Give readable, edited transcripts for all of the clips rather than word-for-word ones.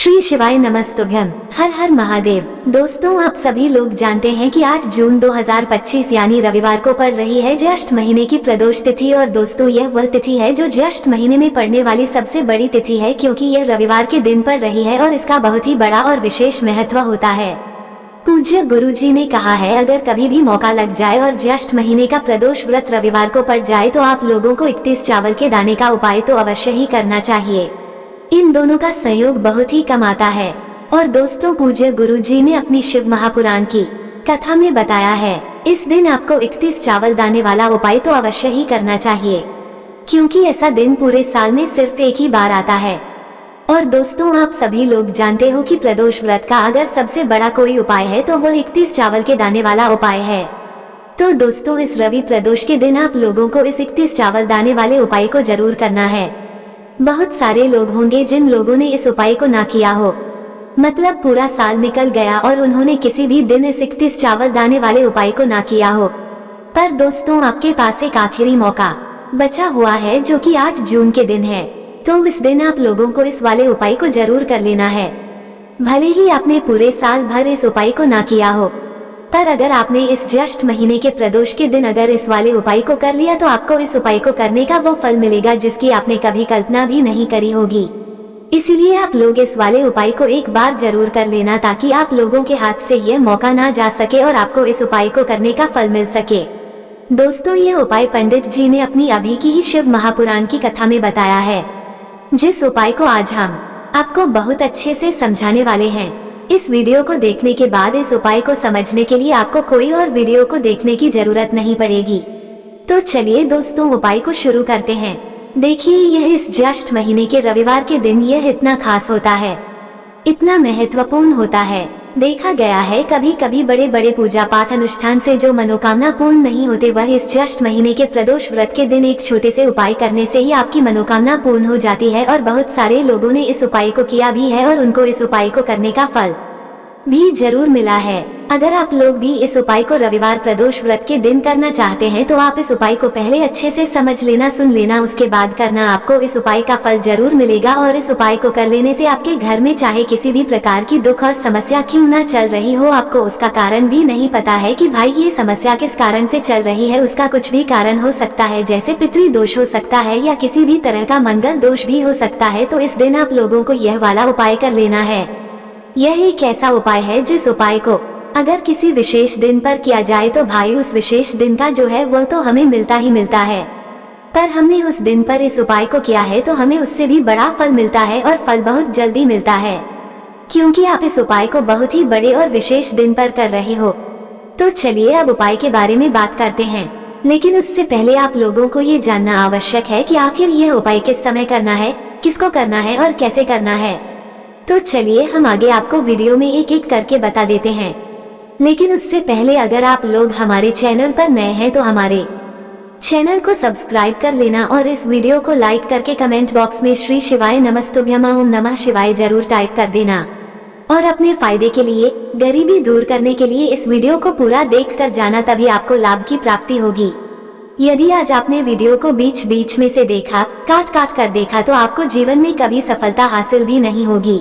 श्री शिवाय नमस्तुभ्यम। हर हर महादेव। दोस्तों, आप सभी लोग जानते हैं कि आज जून 2025 यानी रविवार को पड़ रही है ज्येष्ठ महीने की प्रदोष तिथि। और दोस्तों, यह वह तिथि है जो ज्येष्ठ महीने में पड़ने वाली सबसे बड़ी तिथि है, क्योंकि यह रविवार के दिन पड़ रही है और इसका बहुत ही बड़ा और विशेष महत्व होता है। पूज्य गुरुजी ने कहा है, अगर कभी भी मौका लग जाए और ज्येष्ठ महीने का प्रदोष व्रत रविवार को पड़ जाए तो आप लोगों को 31 चावल के दाने का उपाय तो अवश्य ही करना चाहिए। इन दोनों का संयोग बहुत ही कम आता है। और दोस्तों, पूज्य गुरुजी ने अपनी शिव महापुराण की कथा में बताया है, इस दिन आपको 31 चावल दाने वाला उपाय तो अवश्य ही करना चाहिए, क्योंकि ऐसा दिन पूरे साल में सिर्फ एक ही बार आता है। और दोस्तों, आप सभी लोग जानते हो कि प्रदोष व्रत का अगर सबसे बड़ा कोई उपाय है तो वो 31 चावल के दाने वाला उपाय है। तो दोस्तों, इस रवि प्रदोष के दिन आप लोगों को इस 31 चावल दाने वाले उपाय को जरूर करना है। बहुत सारे लोग होंगे जिन लोगों ने इस उपाय को ना किया हो, मतलब पूरा साल निकल गया और उन्होंने किसी भी दिन इस 31 चावल दाने वाले उपाय को ना किया हो। पर दोस्तों, आपके पास एक आखिरी मौका बचा हुआ है, जो कि आज जून के दिन है। तो इस दिन आप लोगों को इस वाले उपाय को जरूर कर लेना है। भले ही आपने पूरे साल भर इस उपाय को ना किया हो, पर अगर आपने इस ज्येष्ठ महीने के प्रदोष के दिन अगर इस वाले उपाय को कर लिया तो आपको इस उपाय को करने का वो फल मिलेगा जिसकी आपने कभी कल्पना भी नहीं करी होगी। इसीलिए आप लोग इस वाले उपाय को एक बार जरूर कर लेना, ताकि आप लोगों के हाथ से यह मौका ना जा सके और आपको इस उपाय को करने का फल मिल सके। दोस्तों, ये उपाय पंडित जी ने अपनी अभी की ही शिव महापुराण की कथा में बताया है, जिस उपाय को आज हम आपको बहुत अच्छे से समझाने वाले हैं। इस वीडियो को देखने के बाद इस उपाय को समझने के लिए आपको कोई और वीडियो को देखने की जरूरत नहीं पड़ेगी। तो चलिए दोस्तों, उपाय को शुरू करते हैं। देखिए, यह इस ज्येष्ठ महीने के रविवार के दिन यह इतना खास होता है, इतना महत्वपूर्ण होता है। देखा गया है कभी कभी बड़े बड़े पूजा पाठ अनुष्ठान से जो मनोकामना पूर्ण नहीं होते, वह इस ज्येष्ठ महीने के प्रदोष व्रत के दिन एक छोटे से उपाय करने से ही आपकी मनोकामना पूर्ण हो जाती है। और बहुत सारे लोगों ने इस उपाय को किया भी है और उनको इस उपाय को करने का फल भी जरूर मिला है। अगर आप लोग भी इस उपाय को रविवार प्रदोष व्रत के दिन करना चाहते हैं तो आप इस उपाय को पहले अच्छे से समझ लेना, सुन लेना, उसके बाद करना। आपको इस उपाय का फल जरूर मिलेगा। और इस उपाय को कर लेने से आपके घर में चाहे किसी भी प्रकार की दुख और समस्या क्यों ना चल रही हो, आपको उसका कारण भी नहीं पता है कि भाई ये समस्या किस कारण से चल रही है, उसका कुछ भी कारण हो सकता है, जैसे पितृ दोष हो सकता है या किसी भी तरह का मंगल दोष भी हो सकता है। तो इस दिन आप लोगों को यह वाला उपाय कर लेना है। यह एक ऐसा उपाय है जिस उपाय को अगर किसी विशेष दिन पर किया जाए तो भाई उस विशेष दिन का जो है वह तो हमें मिलता ही मिलता है, पर हमने उस दिन पर इस उपाय को किया है तो हमें उससे भी बड़ा फल मिलता है। और फल बहुत जल्दी मिलता है, क्योंकि आप इस उपाय को बहुत ही बड़े और विशेष दिन पर कर रहे हो। तो चलिए अब उपाय के बारे में बात करते हैं, लेकिन उससे पहले आप लोगों को ये जानना आवश्यक है कि आखिर यह उपाय किस समय करना है, किसको करना है और कैसे करना है। तो चलिए हम आगे आपको वीडियो में एक एक करके बता देते हैं। लेकिन उससे पहले अगर आप लोग हमारे चैनल पर नए हैं तो हमारे चैनल को सब्सक्राइब कर लेना और इस वीडियो को लाइक करके कमेंट बॉक्स में श्री शिवाय नमस्तुभ्यम ओम नमः शिवाय जरूर टाइप कर देना। और अपने फायदे के लिए, गरीबी दूर करने के लिए इस वीडियो को पूरा देख कर जाना, तभी आपको लाभ की प्राप्ति होगी। यदि आज आपने वीडियो को बीच बीच में से देखा, काट काट कर देखा, तो आपको जीवन में कभी सफलता हासिल भी नहीं होगी।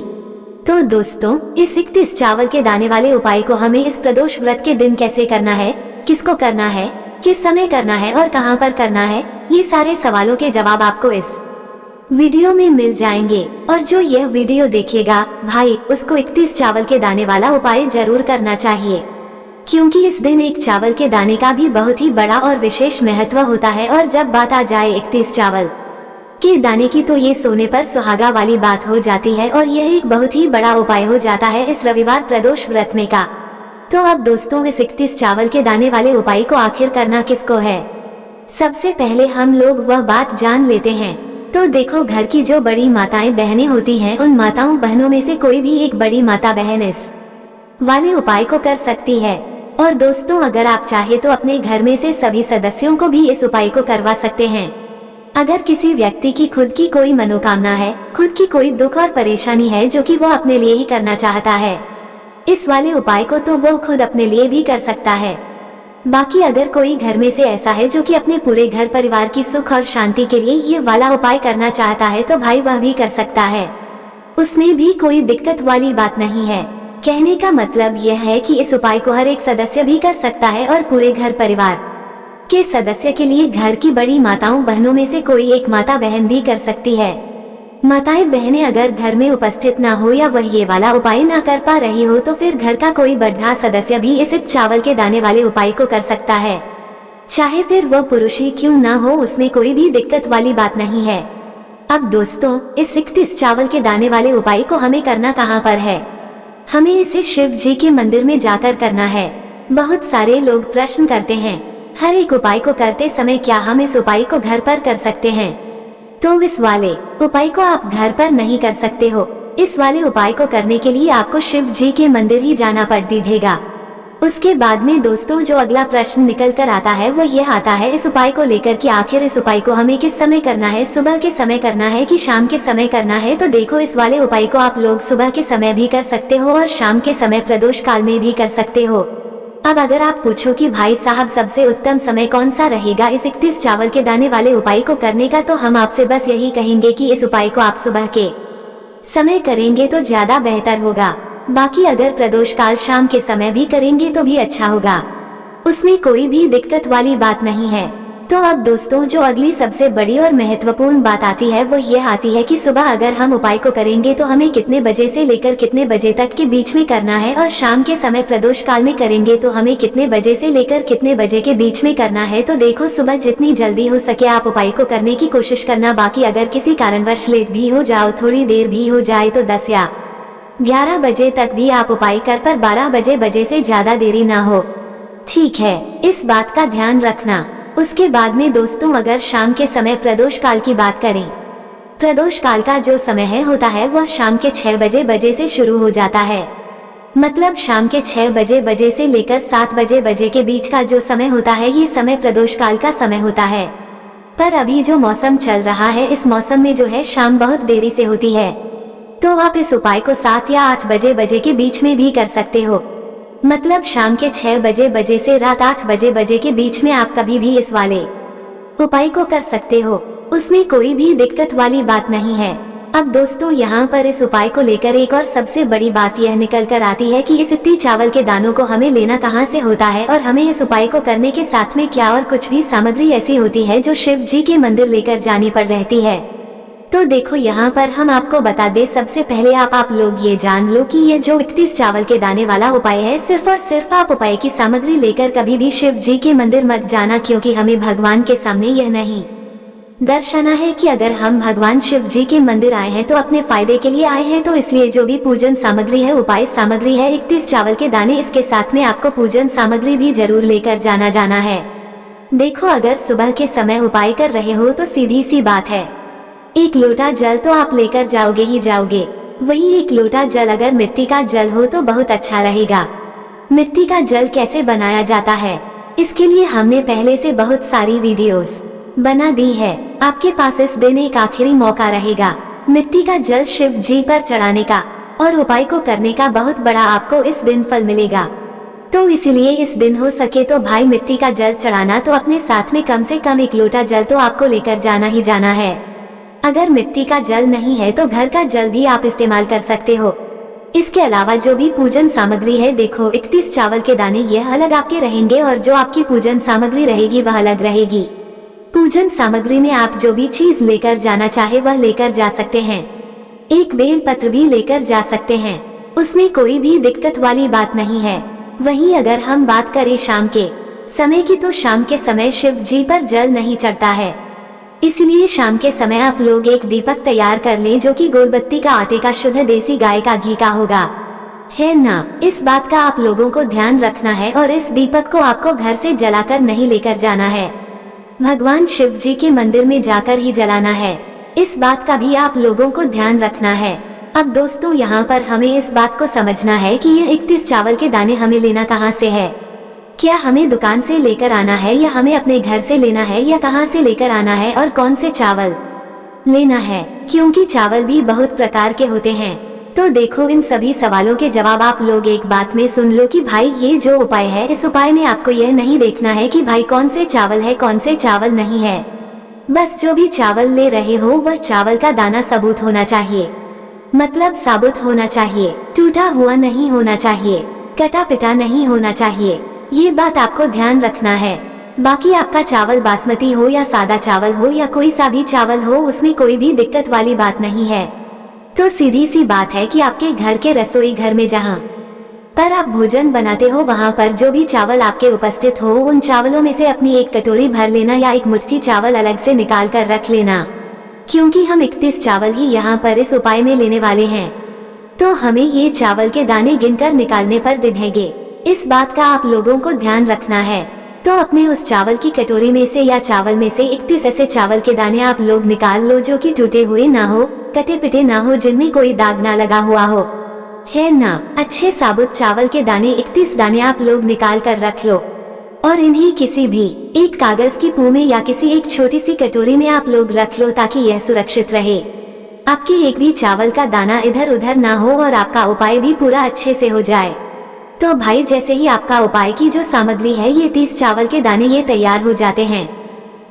तो दोस्तों, इस 31 चावल के दाने वाले उपाय को हमें इस प्रदोष व्रत के दिन कैसे करना है, किसको करना है, किस समय करना है और कहां पर करना है, ये सारे सवालों के जवाब आपको इस वीडियो में मिल जाएंगे। और जो यह वीडियो देखेगा भाई, उसको 31 चावल के दाने वाला उपाय जरूर करना चाहिए, क्योंकि इस दिन एक चावल के दाने का भी बहुत ही बड़ा और विशेष महत्व होता है। और जब बात आ जाए 31 चावल के दाने की, तो ये सोने पर सुहागा वाली बात हो जाती है और यह एक बहुत ही बड़ा उपाय हो जाता है इस रविवार प्रदोष व्रत में का। तो अब दोस्तों, इस 31 चावल के दाने वाले उपाय को आखिर करना किसको है, सबसे पहले हम लोग वह बात जान लेते हैं। तो देखो, घर की जो बड़ी माताएं बहनें होती हैं, उन माताओं बहनों में से कोई भी एक बड़ी माता बहन इस वाले उपाय को कर सकती है। और दोस्तों, अगर आप चाहे तो अपने घर में से सभी सदस्यों को भी इस उपाय को करवा सकते हैं। अगर किसी व्यक्ति की खुद की कोई मनोकामना है, खुद की कोई दुख और परेशानी है जो कि वो अपने लिए ही करना चाहता है, इस वाले उपाय को तो वो खुद अपने लिए भी कर सकता है। बाकी अगर कोई घर में से ऐसा है जो कि अपने पूरे घर परिवार की सुख और शांति के लिए ये वाला उपाय करना चाहता है, तो भाई वह भी कर सकता है। उसमें भी कोई दिक्कत वाली बात नहीं है। कहने का मतलब यह है कि इस उपाय को हर एक सदस्य भी कर सकता है और पूरे घर परिवार के सदस्य के लिए घर की बड़ी माताओं बहनों में से कोई एक माता बहन भी कर सकती है। माताएं बहनें अगर घर में उपस्थित ना हो या वह ये वाला उपाय ना कर पा रही हो तो फिर घर का कोई बड़ा सदस्य भी इस चावल के दाने वाले उपाय को कर सकता है, चाहे फिर वह पुरुष ही क्यों ना हो, उसमें कोई भी दिक्कत वाली बात नहीं है। अब दोस्तों, इस 31 चावल के दाने वाले उपाय को हमें करना कहाँ पर है? हमें इसे शिव जी के मंदिर में जाकर करना है। बहुत सारे लोग प्रश्न करते हैं, हर एक उपाय को करते समय क्या हम इस उपाय को घर पर कर सकते हैं? तो इस वाले उपाय को आप घर पर नहीं कर सकते हो। इस वाले उपाय को करने के लिए आपको शिव जी के मंदिर ही जाना पड़ेगा। उसके बाद में दोस्तों, जो अगला प्रश्न निकल कर आता है वो यह आता है इस उपाय को लेकर कि आखिर इस उपाय को हमें किस समय करना है, सुबह के समय करना है कि शाम के समय करना है? तो देखो, इस वाले उपाय को आप लोग सुबह के समय भी कर सकते हो और शाम के समय प्रदोष काल में भी कर सकते हो। अब अगर आप पूछो कि भाई साहब सबसे उत्तम समय कौन सा रहेगा इस 31 चावल के दाने वाले उपाय को करने का, तो हम आपसे बस यही कहेंगे कि इस उपाय को आप सुबह के समय करेंगे तो ज्यादा बेहतर होगा। बाकी अगर प्रदोष काल शाम के समय भी करेंगे तो भी अच्छा होगा, उसमें कोई भी दिक्कत वाली बात नहीं है। तो अब दोस्तों, जो अगली सबसे बड़ी और महत्वपूर्ण बात आती है वो ये आती है कि सुबह अगर हम उपाय को करेंगे तो हमें कितने बजे से लेकर कितने बजे तक के बीच में करना है, और शाम के समय प्रदोष काल में करेंगे तो हमें कितने बजे से लेकर कितने बजे के बीच में करना है। तो देखो, सुबह जितनी जल्दी हो सके आप उपाय को करने की कोशिश करना। बाकी अगर किसी कारणवश लेट भी हो जाओ, थोड़ी देर भी हो जाए, तो 10 या 11 बजे तक भी आप उपाय कर, पर 12 बजे से ज्यादा देरी ना हो, ठीक है? इस बात का ध्यान रखना। उसके बाद में दोस्तों, अगर शाम के समय प्रदोष काल की बात करें, प्रदोष काल का जो समय होता है वह शाम के 6 बजे से शुरू हो जाता है। मतलब शाम के 6 बजे से लेकर 7 बजे के बीच का जो समय होता है ये समय प्रदोष काल का समय होता है। पर अभी जो मौसम चल रहा है, इस मौसम में जो है शाम बहुत देरी से होती है, तो आप इस उपाय को 7 या 8 बजे के बीच में भी कर सकते हो। मतलब शाम के 6 बजे से रात 8 बजे के बीच में आप कभी भी इस वाले उपाय को कर सकते हो, उसमें कोई भी दिक्कत वाली बात नहीं है। अब दोस्तों, यहाँ पर इस उपाय को लेकर एक और सबसे बड़ी बात यह निकल कर आती है कि इस 31 चावल के दानों को हमें लेना कहाँ से होता है, और हमें इस उपाय को करने के साथ में क्या और कुछ भी सामग्री ऐसी होती है जो शिव जी के मंदिर लेकर जानी पड़ रहती है। तो देखो, यहाँ पर हम आपको बता दें, सबसे पहले आप लोग ये जान लो कि ये जो 31 चावल के दाने वाला उपाय है, सिर्फ और सिर्फ आप उपाय की सामग्री लेकर कभी भी शिव जी के मंदिर मत जाना, क्योंकि हमें भगवान के सामने यह नहीं दर्शाना है कि अगर हम भगवान शिव जी के मंदिर आए हैं तो अपने फायदे के लिए आए हैं। तो इसलिए जो भी पूजन सामग्री है, उपाय सामग्री है 31 चावल के दाने, इसके साथ में आपको पूजन सामग्री भी जरूर लेकर जाना है। देखो, अगर सुबह के समय उपाय कर रहे हो तो सीधी सी बात है, 1 लोटा जल तो आप लेकर जाओगे ही जाओगे। वही 1 लोटा जल अगर मिट्टी का जल हो तो बहुत अच्छा रहेगा। मिट्टी का जल कैसे बनाया जाता है, इसके लिए हमने पहले से बहुत सारी वीडियोस बना दी है। आपके पास इस दिन एक आखिरी मौका रहेगा मिट्टी का जल शिव जी पर चढ़ाने का, और उपाय को करने का बहुत बड़ा आपको इस दिन फल मिलेगा। तो इसीलिए इस दिन हो सके तो भाई मिट्टी का जल चढ़ाना, तो अपने साथ में कम से कम 1 लोटा जल तो आपको लेकर जाना ही जाना है। अगर मिट्टी का जल नहीं है तो घर का जल भी आप इस्तेमाल कर सकते हो। इसके अलावा जो भी पूजन सामग्री है, देखो 31 चावल के दाने यह अलग आपके रहेंगे, और जो आपकी पूजन सामग्री रहेगी वह अलग रहेगी। पूजन सामग्री में आप जो भी चीज लेकर जाना चाहे वह लेकर जा सकते हैं। एक बेल पत्र भी लेकर जा सकते हैं, उसमें कोई भी दिक्कत वाली बात नहीं है। वहीं अगर हम बात करें शाम के समय की, तो शाम के समय शिव जी पर जल नहीं चढ़ता है, इसलिए शाम के समय आप लोग एक दीपक तैयार कर लें जो कि गोलबत्ती का आटे का शुद्ध देसी गाय का घी का होगा, है ना? इस बात का आप लोगों को ध्यान रखना है, और इस दीपक को आपको घर से जलाकर नहीं लेकर जाना है, भगवान शिव जी के मंदिर में जाकर ही जलाना है। इस बात का भी आप लोगों को ध्यान रखना है। अब दोस्तों, यहाँ पर हमें इस बात को समझना है कि ये 31 चावल के दाने हमें लेना कहाँ से है। क्या हमें दुकान से लेकर आना है, या हमें अपने घर से लेना है, या कहाँ से लेकर आना है, और कौन से चावल लेना है? क्योंकि चावल भी बहुत प्रकार के होते हैं। तो देखो, इन सभी सवालों के जवाब आप लोग एक बात में सुन लो कि भाई ये जो उपाय है, इस उपाय में आपको यह नहीं देखना है कि भाई कौन से चावल है कौन से चावल नहीं है। बस जो भी चावल ले रहे हो वह चावल का दाना सबूत होना चाहिए। मतलब साबुत होना चाहिए, टूटा हुआ नहीं होना चाहिए, कटा पिटा नहीं होना चाहिए। ये बात आपको ध्यान रखना है। बाकी आपका चावल बासमती हो या सादा चावल हो या कोई सा भी चावल हो, उसमें कोई भी दिक्कत वाली बात नहीं है। तो सीधी सी बात है कि आपके घर के रसोई घर में जहाँ पर आप भोजन बनाते हो, वहाँ पर जो भी चावल आपके उपस्थित हो, उन चावलों में से अपनी एक कटोरी भर लेना या एक मुट्ठी चावल अलग से निकाल कर रख लेना, क्योंकि हम 31 चावल ही यहाँ पर इस उपाय में लेने वाले हैं। तो हमें ये चावल के दाने गिनकर निकालने पर दिखेंगे। इस बात का आप लोगों को ध्यान रखना है। तो अपने उस चावल की कटोरी में से या चावल में से 31 ऐसे चावल के दाने आप लोग निकाल लो जो कि टूटे हुए ना हो, कटे पिटे ना हो, जिनमें कोई दाग ना लगा हुआ हो, है ना। अच्छे साबुत चावल के दाने 31 दाने आप लोग निकाल कर रख लो और इन्हें किसी भी एक कागज की पू में या किसी एक छोटी सी कटोरी में आप लोग रख लो, ताकि यह सुरक्षित रहे। आपके एक भी चावल का दाना इधर उधर ना हो और आपका उपाय भी पूरा अच्छे से हो जाए। तो भाई, जैसे ही आपका उपाय की जो सामग्री है, ये 30 चावल के दाने ये तैयार हो जाते हैं,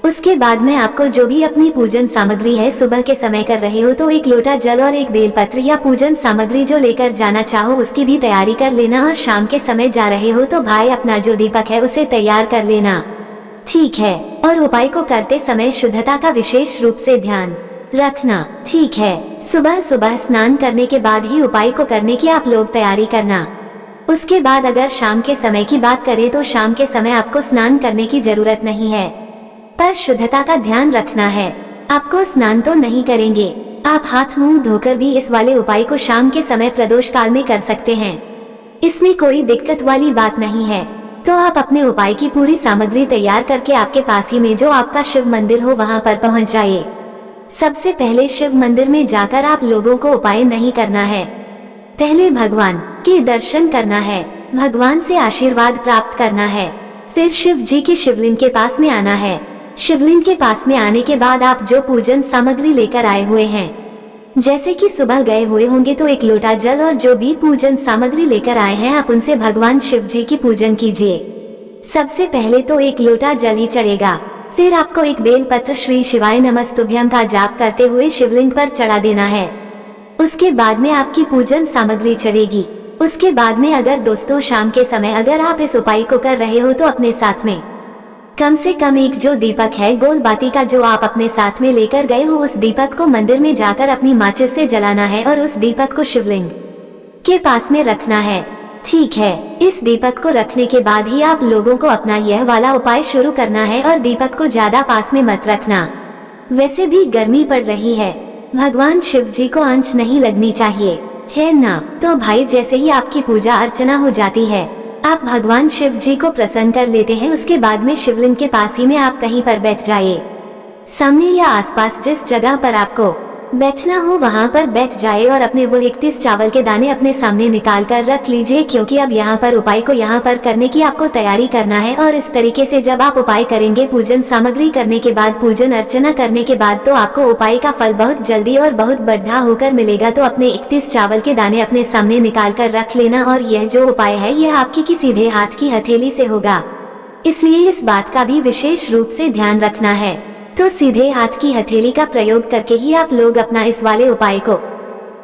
उसके बाद में आपको जो भी अपनी पूजन सामग्री है, सुबह के समय कर रहे हो तो एक लोटा जल और एक बेलपत्र या पूजन सामग्री जो लेकर जाना चाहो उसकी भी तैयारी कर लेना। और शाम के समय जा रहे हो तो भाई अपना जो दीपक है उसे तैयार कर लेना, ठीक है। और उपाय को करते समय शुद्धता का विशेष रूप से ध्यान रखना, ठीक है। सुबह सुबह स्नान करने के बाद ही उपाय को करने की आप लोग तैयारी करना। उसके बाद अगर शाम के समय की बात करें तो शाम के समय आपको स्नान करने की जरूरत नहीं है, पर शुद्धता का ध्यान रखना है। आपको स्नान तो नहीं करेंगे, आप हाथ मुंह धोकर भी इस वाले उपाय को शाम के समय प्रदोष काल में कर सकते हैं। इसमें कोई दिक्कत वाली बात नहीं है। तो आप अपने उपाय की पूरी सामग्री तैयार करके आपके पास ही में जो आपका शिव मंदिर हो वहां पर पहुंच जाइए। सबसे पहले शिव मंदिर में जाकर आप लोगों को उपाय नहीं करना है, पहले भगवान के दर्शन करना है, भगवान से आशीर्वाद प्राप्त करना है। फिर शिव जी के शिवलिंग के पास में आना है। शिवलिंग के पास में आने के बाद आप जो पूजन सामग्री लेकर आए हुए हैं, जैसे कि सुबह गए हुए होंगे तो एक लोटा जल और जो भी पूजन सामग्री लेकर आए हैं, आप उनसे भगवान शिव जी की पूजन कीजिए। सबसे पहले तो एक लोटा जल ही चढ़ेगा, फिर आपको एक बेलपत्र श्री शिवाय नमस्तुभ्यम का जाप करते हुए शिवलिंग पर चढ़ा देना है। उसके बाद में आपकी पूजन सामग्री चढ़ेगी। उसके बाद में अगर दोस्तों शाम के समय अगर आप इस उपाय को कर रहे हो तो अपने साथ में कम से कम एक जो दीपक है गोल बाती का जो आप अपने साथ में लेकर गए हो, उस दीपक को मंदिर में जाकर अपनी माचिस से जलाना है और उस दीपक को शिवलिंग के पास में रखना है, ठीक है। इस दीपक को रखने के बाद ही आप लोगों को अपना यह वाला उपाय शुरू करना है और दीपक को ज्यादा पास में मत रखना। वैसे भी गर्मी पड़ रही है, भगवान शिव जी को आंच नहीं लगनी चाहिए, है ना। तो भाई, जैसे ही आपकी पूजा अर्चना हो जाती है, आप भगवान शिव जी को प्रसन्न कर लेते हैं। उसके बाद में शिवलिंग के पास ही में आप कहीं पर बैठ जाइए, सामने या आसपास जिस जगह पर आपको बैठना हो वहां पर बैठ जाए और अपने वो 31 चावल के दाने अपने सामने निकाल कर रख लीजिए, क्योंकि अब यहाँ पर उपाय को यहाँ पर करने की आपको तैयारी करना है। और इस तरीके से जब आप उपाय करेंगे, पूजन सामग्री करने के बाद, पूजन अर्चना करने के बाद, तो आपको उपाय का फल बहुत जल्दी और बहुत बढ़ा होकर मिलेगा। तो अपने 31 चावल के दाने अपने सामने निकाल कर रख लेना। और यह जो उपाय है यह आपकी की सीधे हाथ की हथेली से होगा, इसलिए इस बात का भी विशेष रूप से ध्यान रखना है। तो सीधे हाथ की हथेली का प्रयोग करके ही आप लोग अपना इस वाले उपाय को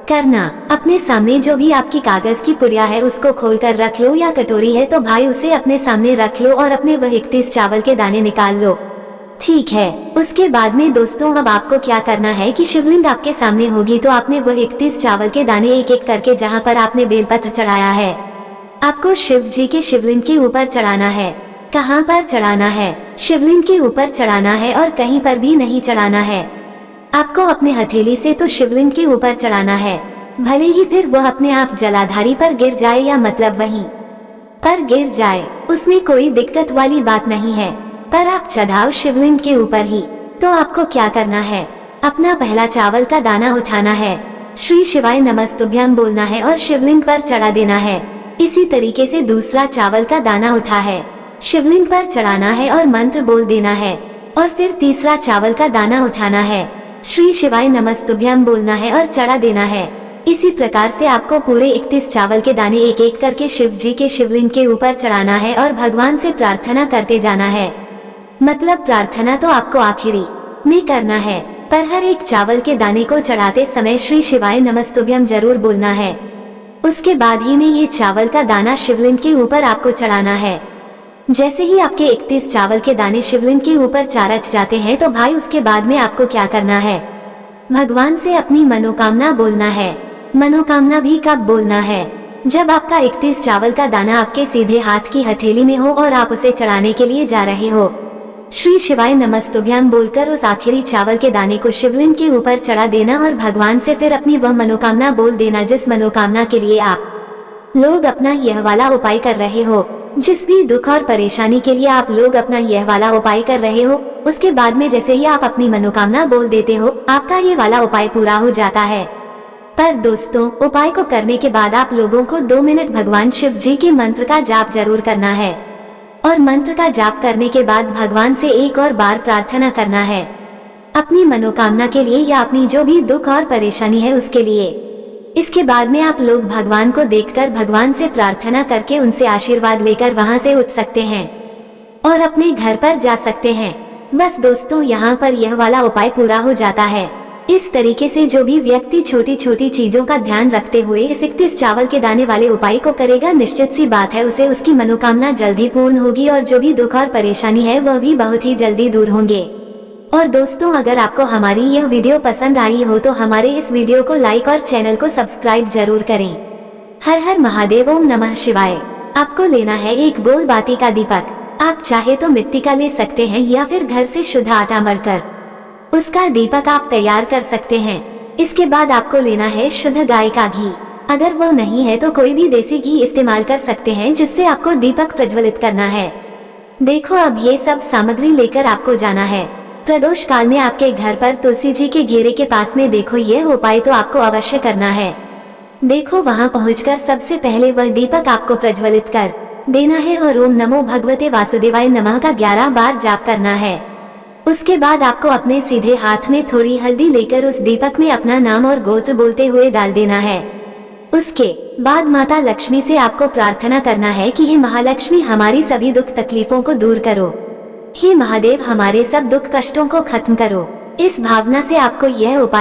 करना। अपने सामने जो भी आपकी कागज की पुड़िया है उसको खोल कर रख लो, या कटोरी है तो भाई उसे अपने सामने रख लो और अपने वह 31 चावल के दाने निकाल लो, ठीक है। उसके बाद में दोस्तों अब आपको क्या करना है कि शिवलिंग आपके सामने होगी, तो आपने वह 31 चावल के दाने एक एक करके जहाँ पर आपने बेलपत्र चढ़ाया है, आपको शिव जी के शिवलिंग के ऊपर चढ़ाना है। कहाँ पर चढ़ाना है? शिवलिंग के ऊपर चढ़ाना है और कहीं पर भी नहीं चढ़ाना है। आपको अपने हथेली से तो शिवलिंग के ऊपर चढ़ाना है, भले ही फिर वह अपने आप जलाधारी पर गिर जाए या मतलब वहीं पर गिर जाए, उसमें कोई दिक्कत वाली बात नहीं है, पर आप चढ़ाओ शिवलिंग के ऊपर ही। तो आपको क्या करना है, अपना पहला चावल का दाना उठाना है, श्री शिवाय नमस्तुभ्यम बोलना है और शिवलिंग पर चढ़ा देना है। इसी तरीके से दूसरा चावल का दाना उठा है, शिवलिंग पर चढ़ाना है और मंत्र बोल देना है। और फिर तीसरा चावल का दाना उठाना है, श्री शिवाय नमस्तुभ्यम बोलना है और चढ़ा देना है। इसी प्रकार से आपको पूरे 31 चावल के दाने एक एक करके शिव जी के शिवलिंग के ऊपर चढ़ाना है और भगवान से प्रार्थना करते जाना है। मतलब प्रार्थना तो आपको आखिरी में करना है, पर हर एक चावल के दाने को चढ़ाते समय श्री शिवाय नमस्तुभ्यम जरूर बोलना है। उसके बाद ही में ये चावल का दाना शिवलिंग के ऊपर आपको चढ़ाना है। जैसे ही आपके 31 चावल के दाने शिवलिंग के ऊपर चारच जाते हैं तो भाई उसके बाद में आपको क्या करना है, भगवान से अपनी मनोकामना बोलना है। मनोकामना भी कब बोलना है, जब आपका 31 चावल का दाना आपके सीधे हाथ की हथेली में हो और आप उसे चढ़ाने के लिए जा रहे हो। श्री शिवाय नमस्तुभ्यम बोलकर उस आखिरी चावल के दाने को शिवलिंग के ऊपर चढ़ा देना और भगवान से फिर अपनी वह मनोकामना बोल देना जिस मनोकामना के लिए आप लोग अपना यह वाला उपाय कर रहे हो। जिस भी दुख और परेशानी के लिए आप लोग अपना यह वाला उपाय कर रहे हो, उसके बाद में जैसे ही आप अपनी मनोकामना बोल देते हो, आपका ये वाला उपाय पूरा हो जाता है। पर दोस्तों, उपाय को करने के बाद आप लोगों को 2 मिनट भगवान शिव जी के मंत्र का जाप जरूर करना है और मंत्र का जाप करने के बाद भगवान से एक और बार प्रार्थना करना है अपनी मनोकामना के लिए या अपनी जो भी दुख और परेशानी है उसके लिए। इसके बाद में आप लोग भगवान को देखकर भगवान से प्रार्थना करके उनसे आशीर्वाद लेकर वहां से उठ सकते हैं और अपने घर पर जा सकते हैं। बस दोस्तों, यहाँ पर यह वाला उपाय पूरा हो जाता है। इस तरीके से जो भी व्यक्ति छोटी छोटी चीजों का ध्यान रखते हुए इस 31 चावल के दाने वाले उपाय को करेगा, निश्चित सी बात है उसे उसकी मनोकामना जल्दी पूर्ण होगी और जो भी दुख और परेशानी है वह भी बहुत ही जल्दी दूर होंगे। और दोस्तों, अगर आपको हमारी यह वीडियो पसंद आई हो तो हमारे इस वीडियो को लाइक और चैनल को सब्सक्राइब जरूर करें। हर हर महादेव, ओम नमः शिवाय। आपको लेना है एक गोल बाती का दीपक। आप चाहे तो मिट्टी का ले सकते हैं या फिर घर से शुद्ध आटा मलकर उसका दीपक आप तैयार कर सकते हैं। इसके बाद आपको लेना है शुद्ध गाय का घी। अगर वो नहीं है तो कोई भी देसी घी इस्तेमाल कर सकते हैं जिससे आपको दीपक प्रज्वलित करना है। देखो, अब ये सब सामग्री लेकर आपको जाना है प्रदोष काल में आपके घर पर तुलसी जी के घेरे के पास में। देखो, यह उपाय तो आपको अवश्य करना है। देखो, वहां पहुंचकर सबसे पहले वह दीपक आपको प्रज्वलित कर देना है और ओम नमो भगवते वासुदेवाय नमः का 11 बार जाप करना है। उसके बाद आपको अपने सीधे हाथ में थोड़ी हल्दी लेकर उस दीपक में अपना नाम और गोत्र बोलते हुए डाल देना है। उसके बाद माता लक्ष्मी से आपको प्रार्थना करना है कि हे महालक्ष्मी, हमारी सभी दुख तकलीफों को दूर करो। हे महादेव, हमारे सब दुख कष्टों को खत्म करो। इस भावना से आपको यह उपाय